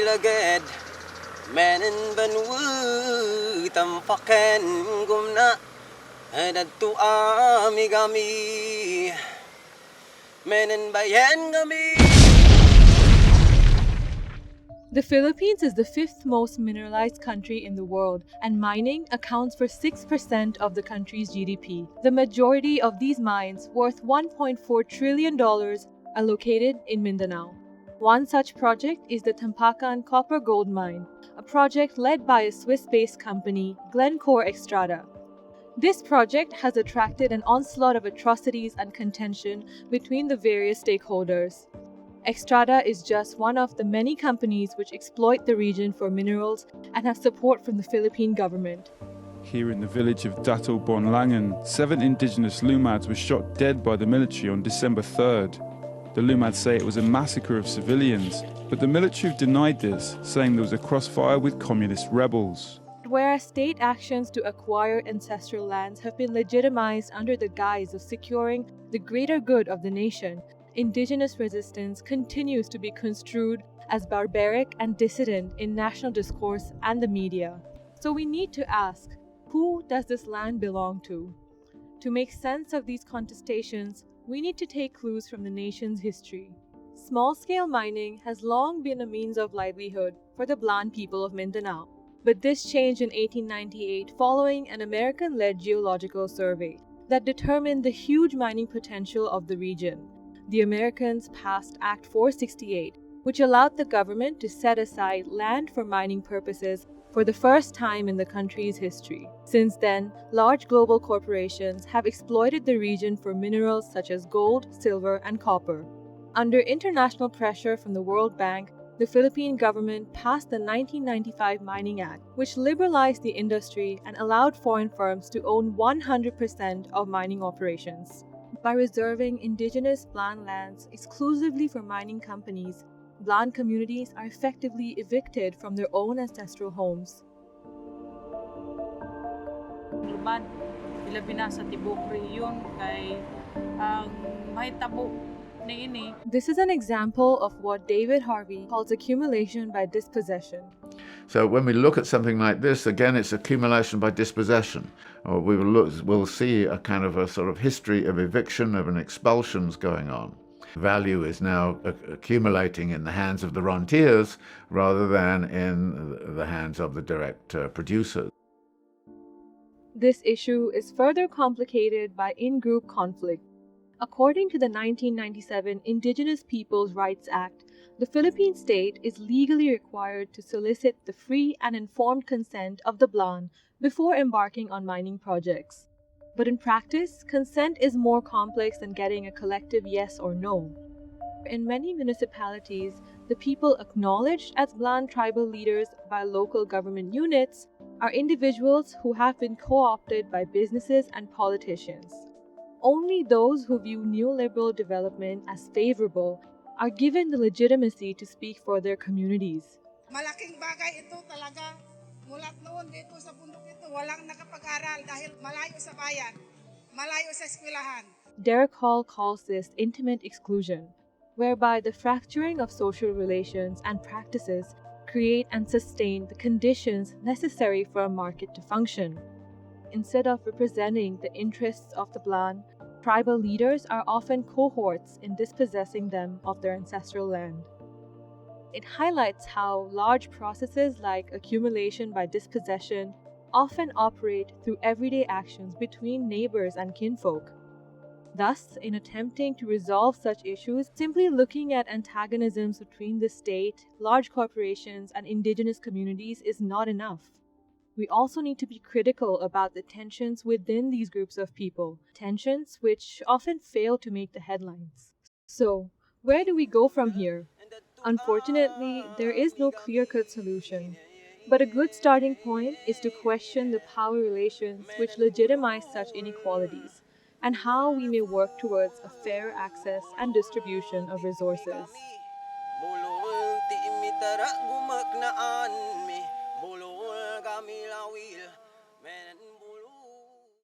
agad Menen banwu Tempakan gumna Dadtu amigami Menen bayan gami. The Philippines is the fifth most mineralized country in the world, and mining accounts for 6% of the country's GDP. The majority of these mines, worth $1.4 trillion, are located in Mindanao. One such project is the Tempakan copper gold mine, a project led by a Swiss-based company, Glencore Xstrata. This project has attracted an onslaught of atrocities and contention between the various stakeholders. Xstrata is just one of the many companies which exploit the region for minerals and have support from the Philippine government. Here in the village of Dato Bonlangan, 7 indigenous Lumads were shot dead by the military on December 3rd. The Lumads say it was a massacre of civilians, but the military have denied this, saying there was a crossfire with communist rebels. Whereas state actions to acquire ancestral lands have been legitimized under the guise of securing the greater good of the nation, Indigenous resistance continues to be construed as barbaric and dissident in national discourse and the media. So we need to ask, who does this land belong to? To make sense of these contestations, we need to take clues from the nation's history. Small-scale mining has long been a means of livelihood for the Blan people of Mindanao, but this changed in 1898 following an American-led geological survey that determined the huge mining potential of the region. The Americans passed Act 468, which allowed the government to set aside land for mining purposes for the first time in the country's history. Since then, large global corporations have exploited the region for minerals such as gold, silver, and copper. Under international pressure from the World Bank, the Philippine government passed the 1995 Mining Act, which liberalized the industry and allowed foreign firms to own 100% of mining operations. By reserving indigenous Blan lands exclusively for mining companies, Blan communities are effectively evicted from their own ancestral homes. Lumad, Pilipinas sa tibok rehiyon kay ang mahitabo niini. This is an example of what David Harvey calls accumulation by dispossession. So when we look at something like this, again, it's accumulation by dispossession. Or we'll see a kind of a sort of history of eviction, of an expulsions going on. Value is now accumulating in the hands of the rentiers rather than in the hands of the direct producers. This issue is further complicated by in-group conflict. According to the 1997 Indigenous Peoples' Rights Act, the Philippine state is legally required to solicit the free and informed consent of the Blan before embarking on mining projects. But in practice, consent is more complex than getting a collective yes or no. In many municipalities, the people acknowledged as Blan tribal leaders by local government units are individuals who have been co-opted by businesses and politicians. Only those who view neoliberal development as favorable are given the legitimacy to speak for their communities. Malaking bagay ito talaga. Mulat noon dito sa bundok ito, walang nakapag-aral dahil malayo sa bayan, malayo sa eskwelahan. Derek Hall calls this intimate exclusion, whereby the fracturing of social relations and practices create and sustain the conditions necessary for a market to function. Instead of representing the interests of the Blan, tribal leaders are often cohorts in dispossessing them of their ancestral land. It highlights how large processes like accumulation by dispossession often operate through everyday actions between neighbors and kinfolk. Thus, in attempting to resolve such issues, simply looking at antagonisms between the state, large corporations, and indigenous communities is not enough. We also need to be critical about the tensions within these groups of people, tensions which often fail to make the headlines. So, where do we go from here? Unfortunately, there is no clear-cut solution. But a good starting point is to question the power relations which legitimize such inequalities, and how we may work towards a fair access and distribution of resources. Mulung ti imitara gumaknaan mi mulung kami lawil